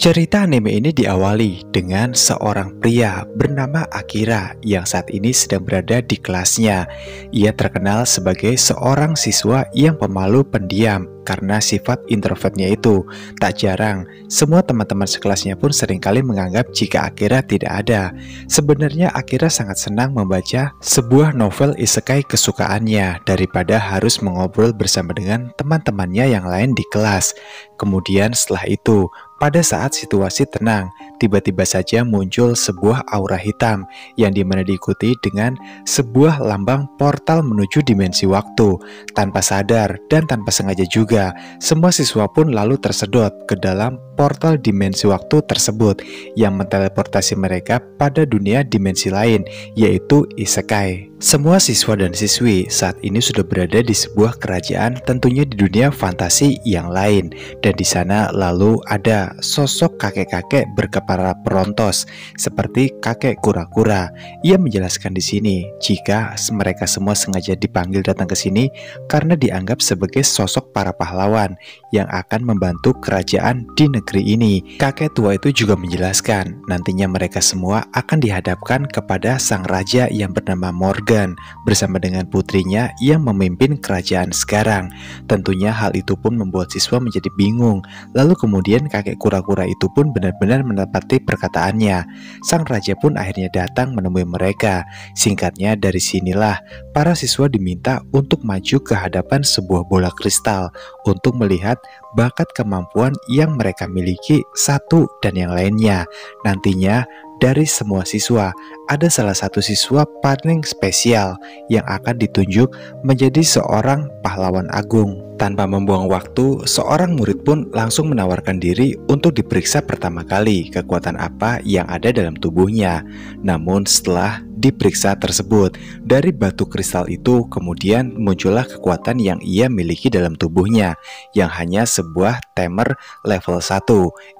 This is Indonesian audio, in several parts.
Cerita anime ini diawali dengan seorang pria bernama Akira yang saat ini sedang berada di kelasnya. Ia terkenal sebagai seorang siswa yang pemalu pendiam karena sifat introvertnya itu. Tak jarang, semua teman-teman sekelasnya pun seringkali menganggap jika Akira tidak ada. Sebenarnya Akira sangat senang membaca sebuah novel isekai kesukaannya daripada harus mengobrol bersama dengan teman-temannya yang lain di kelas. Kemudian setelah itu, pada saat situasi tenang, tiba-tiba saja muncul sebuah aura hitam yang dimana diikuti dengan sebuah lambang portal menuju dimensi waktu. Tanpa sadar dan tanpa sengaja juga, semua siswa pun lalu tersedot ke dalam portal dimensi waktu tersebut yang menteleportasi mereka pada dunia dimensi lain, yaitu isekai. Semua siswa dan siswi saat ini sudah berada di sebuah kerajaan, tentunya di dunia fantasi yang lain. Dan di sana lalu ada sosok kakek-kakek berkepala perontos seperti kakek kura-kura. Ia menjelaskan di sini jika mereka semua sengaja dipanggil datang ke sini karena dianggap sebagai sosok para pahlawan yang akan membantu kerajaan di negeri ini. Kakek tua itu juga menjelaskan nantinya mereka semua akan dihadapkan kepada sang raja yang bernama Morgan bersama dengan putrinya yang memimpin kerajaan sekarang. Tentunya hal itu pun membuat siswa menjadi bingung. Lalu kemudian kakek kura-kura itu pun benar-benar menepati perkataannya. Sang raja pun akhirnya datang menemui mereka. Singkatnya, dari sinilah para siswa diminta untuk maju ke hadapan sebuah bola kristal untuk melihat bakat kemampuan yang mereka miliki satu dan yang lainnya. Nantinya dari semua siswa, ada salah satu siswa paling spesial yang akan ditunjuk menjadi seorang pahlawan agung. Tanpa membuang waktu, seorang murid pun langsung menawarkan diri untuk diperiksa pertama kali kekuatan apa yang ada dalam tubuhnya. Namun setelah diperiksa tersebut, dari batu kristal itu kemudian muncullah kekuatan yang ia miliki dalam tubuhnya, yang hanya sebuah timer level 1.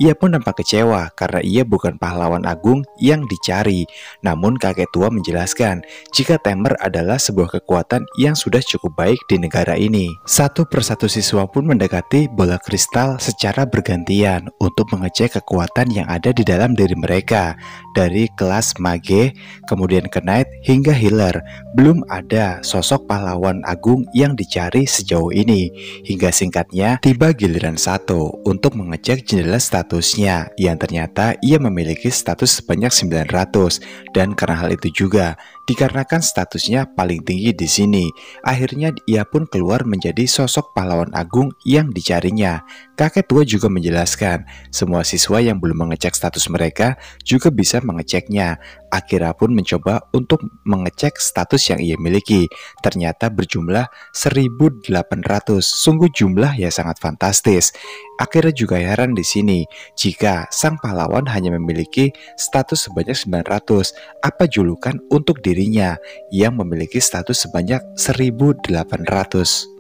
Ia pun nampak kecewa karena ia bukan pahlawan agung yang dicari. Namun kakek tua menjelaskan jika timer adalah sebuah kekuatan yang sudah cukup baik di negara ini. Satu persatu siswa pun mendekati bola kristal secara bergantian untuk mengecek kekuatan yang ada di dalam diri mereka. Dari kelas mage, kemudian ke knight hingga healer, belum ada sosok pahlawan agung yang dicari sejauh ini. Hingga singkatnya tiba giliran satu untuk mengecek jendela statusnya, yang ternyata ia memiliki status sebanyak 900. Dan karena hal itu juga dikarenakan statusnya paling tinggi di sini, akhirnya ia pun keluar menjadi sosok pahlawan agung yang dicarinya. Kakek tua juga menjelaskan semua siswa yang belum mengecek status mereka juga bisa mengeceknya. Akira pun mencoba untuk mengecek status yang ia miliki. Ternyata berjumlah 1800. Sungguh jumlah yang sangat fantastis. Akira juga heran di sini jika sang pahlawan hanya memiliki status sebanyak 900. Apa julukan untuk dirinya yang memiliki status sebanyak 1800?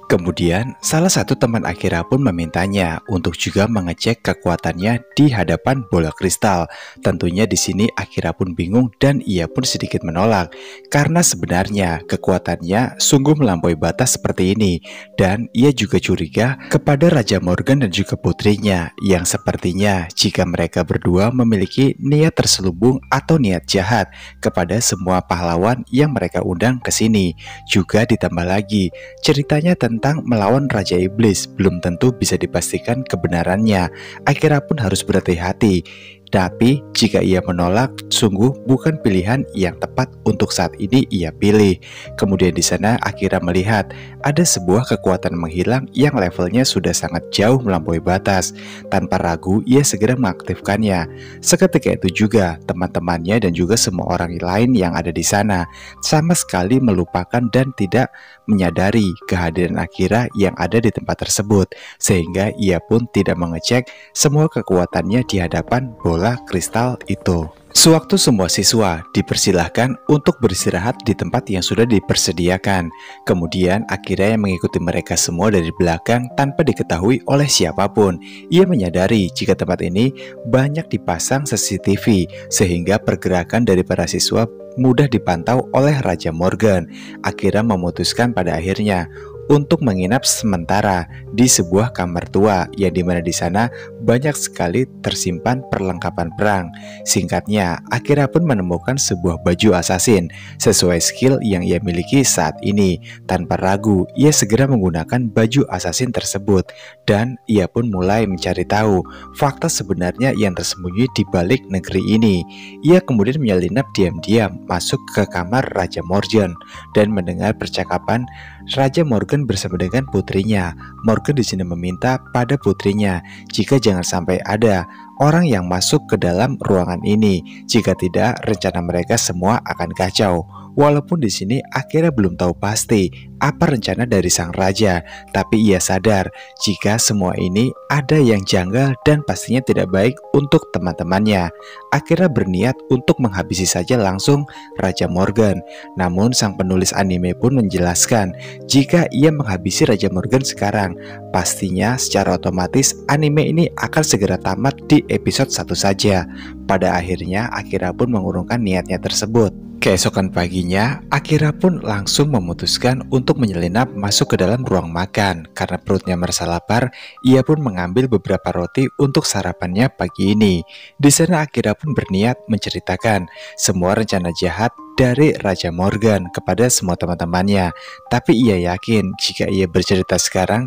Kemudian, salah satu teman Akira pun memintanya untuk juga mengecek kekuatannya di hadapan bola kristal. Tentunya di sini Akira pun bingung dan ia pun sedikit menolak karena sebenarnya kekuatannya sungguh melampaui batas seperti ini, dan ia juga curiga kepada Raja Morgan dan juga putrinya yang sepertinya jika mereka berdua memiliki niat terselubung atau niat jahat kepada semua pahlawan yang mereka undang ke sini. Juga ditambah lagi ceritanya tentang melawan Raja Iblis belum tentu bisa dipastikan kebenarannya. Akira pun harus berhati-hati. Tapi jika ia menolak, sungguh bukan pilihan yang tepat untuk saat ini ia pilih. Kemudian di sana Akira melihat ada sebuah kekuatan menghilang yang levelnya sudah sangat jauh melampaui batas. Tanpa ragu ia segera mengaktifkannya. Seketika itu juga teman-temannya dan juga semua orang lain yang ada di sana sama sekali melupakan dan tidak menyadari kehadiran Akira yang ada di tempat tersebut, sehingga ia pun tidak mengecek semua kekuatannya di hadapan bola kristal itu. Sewaktu semua siswa dipersilahkan untuk beristirahat di tempat yang sudah dipersediakan. Kemudian Akira yang mengikuti mereka semua dari belakang tanpa diketahui oleh siapapun. Ia menyadari jika tempat ini banyak dipasang CCTV sehingga pergerakan dari para siswa mudah dipantau oleh Raja Morgan. Akira memutuskan pada akhirnya untuk menginap sementara di sebuah kamar tua yang dimana di sana banyak sekali tersimpan perlengkapan perang. Singkatnya, Akira pun menemukan sebuah baju assassin sesuai skill yang ia miliki saat ini. Tanpa ragu, ia segera menggunakan baju assassin tersebut dan ia pun mulai mencari tahu fakta sebenarnya yang tersembunyi di balik negeri ini. Ia kemudian menyelinap diam-diam masuk ke kamar Raja Morgan dan mendengar percakapan Raja Morgan bersama dengan putrinya. Morgan di sini meminta pada putrinya jika jangan sampai ada orang yang masuk ke dalam ruangan ini. Jika tidak, rencana mereka semua akan kacau. Walaupun di sini Akira belum tahu pasti apa rencana dari sang raja, tapi ia sadar jika semua ini ada yang janggal dan pastinya tidak baik untuk teman-temannya. Akira berniat untuk menghabisi saja langsung Raja Morgan. Namun sang penulis anime pun menjelaskan jika ia menghabisi Raja Morgan sekarang, pastinya secara otomatis anime ini akan segera tamat di episode 1 saja. Pada akhirnya Akira pun mengurungkan niatnya tersebut. Keesokan paginya, Akira pun langsung memutuskan untuk menyelinap masuk ke dalam ruang makan. Karena perutnya merasa lapar, ia pun mengambil beberapa roti untuk sarapannya pagi ini. Di sana Akira pun berniat menceritakan semua rencana jahat dari Raja Morgan kepada semua teman-temannya. Tapi ia yakin jika ia bercerita sekarang,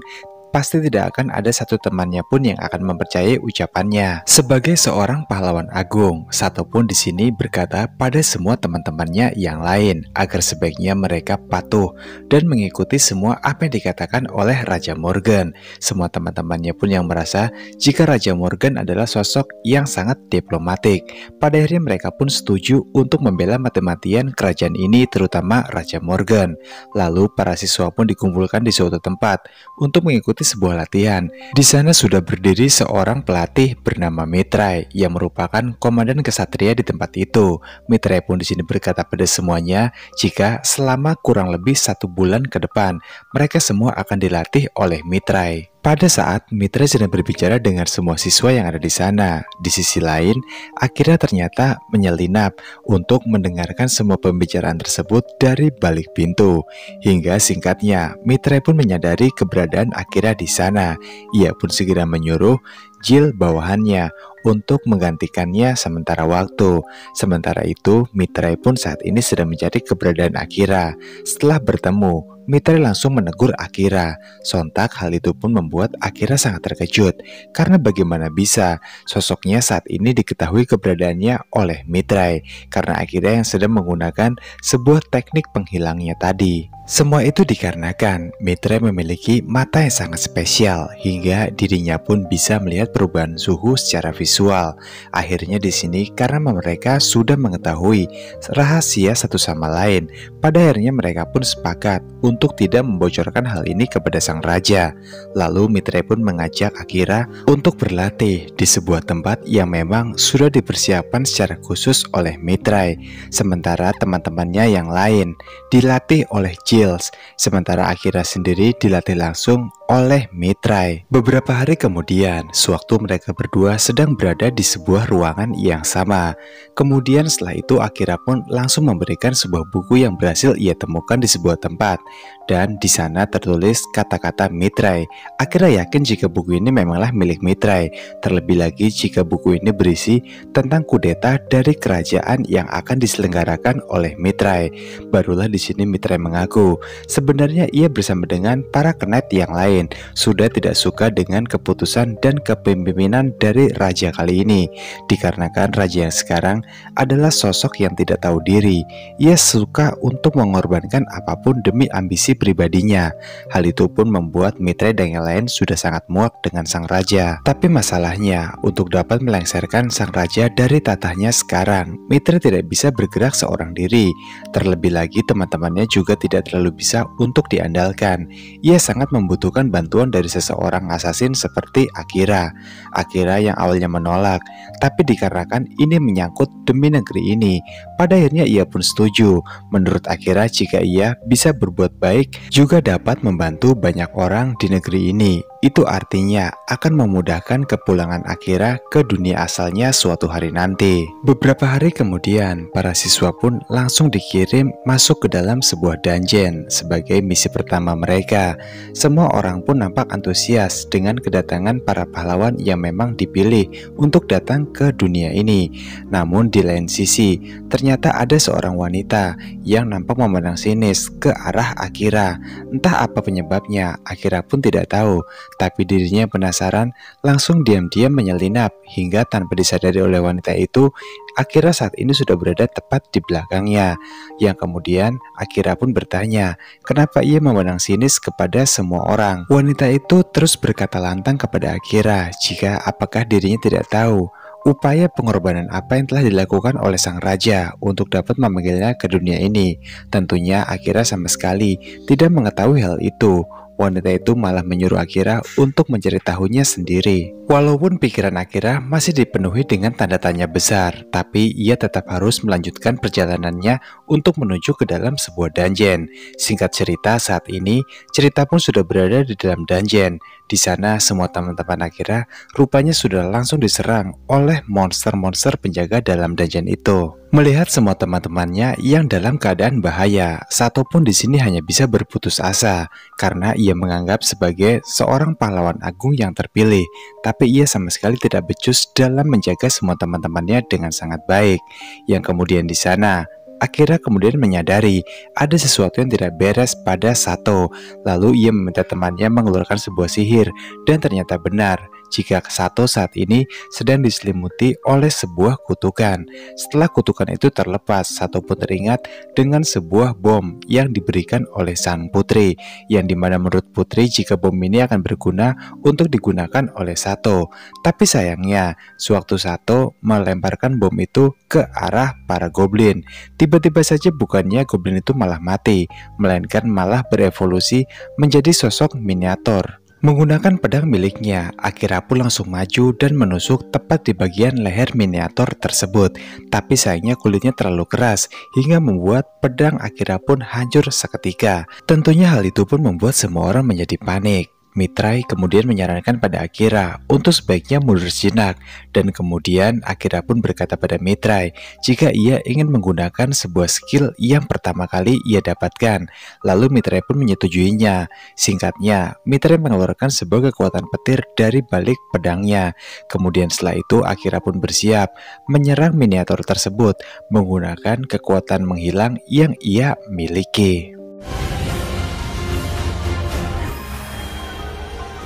pasti tidak akan ada satu temannya pun yang akan mempercayai ucapannya. Sebagai seorang pahlawan agung, Sato pun di sini berkata pada semua teman-temannya yang lain agar sebaiknya mereka patuh dan mengikuti semua apa yang dikatakan oleh Raja Morgan. Semua teman-temannya pun yang merasa jika Raja Morgan adalah sosok yang sangat diplomatik. Pada akhirnya mereka pun setuju untuk membela mati-matian kerajaan ini, terutama Raja Morgan. Lalu para siswa pun dikumpulkan di suatu tempat untuk mengikuti sebuah latihan. Di sana sudah berdiri seorang pelatih bernama Mitrai yang merupakan komandan kesatria di tempat itu. Mitrai pun di sini berkata pada semuanya jika selama kurang lebih 1 bulan ke depan mereka semua akan dilatih oleh Mitrai. Pada saat Mitrai sedang berbicara dengan semua siswa yang ada di sana, di sisi lain, Akira ternyata menyelinap untuk mendengarkan semua pembicaraan tersebut dari balik pintu. Hingga singkatnya, Mitrai pun menyadari keberadaan Akira di sana. Ia pun segera menyuruh Jill bawahannya untuk menggantikannya sementara waktu. Sementara itu, Mitrai pun saat ini sedang mencari keberadaan Akira. Setelah bertemu, Mitrai langsung menegur Akira. Sontak hal itu pun membuat Akira sangat terkejut, karena bagaimana bisa sosoknya saat ini diketahui keberadaannya oleh Mitrai, karena Akira yang sedang menggunakan sebuah teknik penghilangnya tadi. Semua itu dikarenakan Mitrai memiliki mata yang sangat spesial hingga dirinya pun bisa melihat perubahan suhu secara visual. Akhirnya di sini karena mereka sudah mengetahui rahasia satu sama lain, pada akhirnya mereka pun sepakat untuk tidak membocorkan hal ini kepada sang raja. Lalu Mitrai pun mengajak Akira untuk berlatih di sebuah tempat yang memang sudah dipersiapkan secara khusus oleh Mitrai. Sementara teman-temannya yang lain dilatih oleh Giles, sementara Akira sendiri dilatih langsung oleh Mitrai. Beberapa hari kemudian, sewaktu mereka berdua sedang berada di sebuah ruangan yang sama. Kemudian setelah itu Akira pun langsung memberikan sebuah buku yang berhasil ia temukan di sebuah tempat. Dan di sana tertulis kata-kata Mitrai. Akira yakin jika buku ini memanglah milik Mitrai. Terlebih lagi jika buku ini berisi tentang kudeta dari kerajaan yang akan diselenggarakan oleh Mitrai. Barulah di sini Mitrai mengaku sebenarnya ia bersama dengan para knight yang lain sudah tidak suka dengan keputusan dan kepemimpinan dari raja kali ini, dikarenakan raja yang sekarang adalah sosok yang tidak tahu diri. Ia suka untuk mengorbankan apapun demi ambisi pribadinya. Hal itu pun membuat Mitrai dan yang lain sudah sangat muak dengan sang raja. Tapi masalahnya, untuk dapat melengsarkan sang raja dari tatahnya sekarang, Mitrai tidak bisa bergerak seorang diri. Terlebih lagi teman-temannya juga tidak terlalu bisa untuk diandalkan. Ia sangat membutuhkan bantuan dari seseorang assassin seperti Akira. Akira yang awalnya menolak, tapi dikarenakan ini menyangkut demi negeri ini, pada akhirnya ia pun setuju. Menurut Akira, jika ia bisa berbuat baik juga dapat membantu banyak orang di negeri ini. itu artinya akan memudahkan kepulangan Akira ke dunia asalnya suatu hari nanti. Beberapa hari kemudian, para siswa pun langsung dikirim masuk ke dalam sebuah dungeon sebagai misi pertama mereka. Semua orang pun nampak antusias dengan kedatangan para pahlawan yang memang dipilih untuk datang ke dunia ini. Namun di lain sisi, ternyata ada seorang wanita yang nampak memandang sinis ke arah Akira. Entah apa penyebabnya, Akira pun tidak tahu. Tapi dirinya penasaran, langsung diam-diam menyelinap hingga tanpa disadari oleh wanita itu, Akira saat ini sudah berada tepat di belakangnya. Yang kemudian Akira pun bertanya, kenapa ia memandang sinis kepada semua orang. Wanita itu terus berkata lantang kepada Akira jika apakah dirinya tidak tahu upaya pengorbanan apa yang telah dilakukan oleh sang raja untuk dapat memanggilnya ke dunia ini. Tentunya Akira sama sekali tidak mengetahui hal itu. Wanita itu malah menyuruh Akira untuk mencari tahunya sendiri. Walaupun pikiran Akira masih dipenuhi dengan tanda tanya besar, tapi ia tetap harus melanjutkan perjalanannya untuk menuju ke dalam sebuah dungeon. Singkat cerita, saat ini cerita pun sudah berada di dalam dungeon. Di sana semua teman-teman Akira rupanya sudah langsung diserang oleh monster-monster penjaga dalam dungeon itu. Melihat semua teman-temannya yang dalam keadaan bahaya, Sato pun di sini hanya bisa berputus asa karena ia menganggap sebagai seorang pahlawan agung yang terpilih, tapi ia sama sekali tidak becus dalam menjaga semua teman-temannya dengan sangat baik. Yang kemudian di sana, Akira kemudian menyadari ada sesuatu yang tidak beres pada Sato. Lalu ia meminta temannya mengeluarkan sebuah sihir, dan ternyata benar jika Sato saat ini sedang diselimuti oleh sebuah kutukan. Setelah kutukan itu terlepas, Sato pun teringat dengan sebuah bom yang diberikan oleh sang putri, yang dimana menurut putri jika bom ini akan berguna untuk digunakan oleh Sato. Tapi sayangnya, sewaktu Sato melemparkan bom itu ke arah para goblin, tiba-tiba saja bukannya goblin itu malah mati, melainkan malah berevolusi menjadi sosok miniatur. Menggunakan pedang miliknya, Akira pun langsung maju dan menusuk tepat di bagian leher miniatur tersebut. Tapi sayangnya kulitnya terlalu keras hingga membuat pedang Akira pun hancur seketika. Tentunya hal itu pun membuat semua orang menjadi panik. Mitrai kemudian menyarankan pada Akira untuk sebaiknya mundur sejenak, dan kemudian Akira pun berkata pada Mitrai jika ia ingin menggunakan sebuah skill yang pertama kali ia dapatkan. Lalu Mitrai pun menyetujuinya. Singkatnya, Mitrai mengeluarkan sebuah kekuatan petir dari balik pedangnya. Kemudian setelah itu Akira pun bersiap menyerang miniatur tersebut menggunakan kekuatan menghilang yang ia miliki.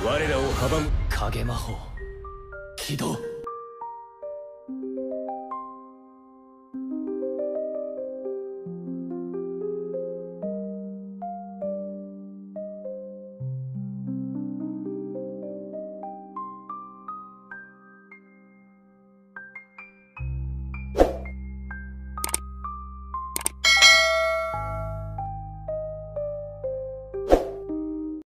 我らを阻む影魔法起動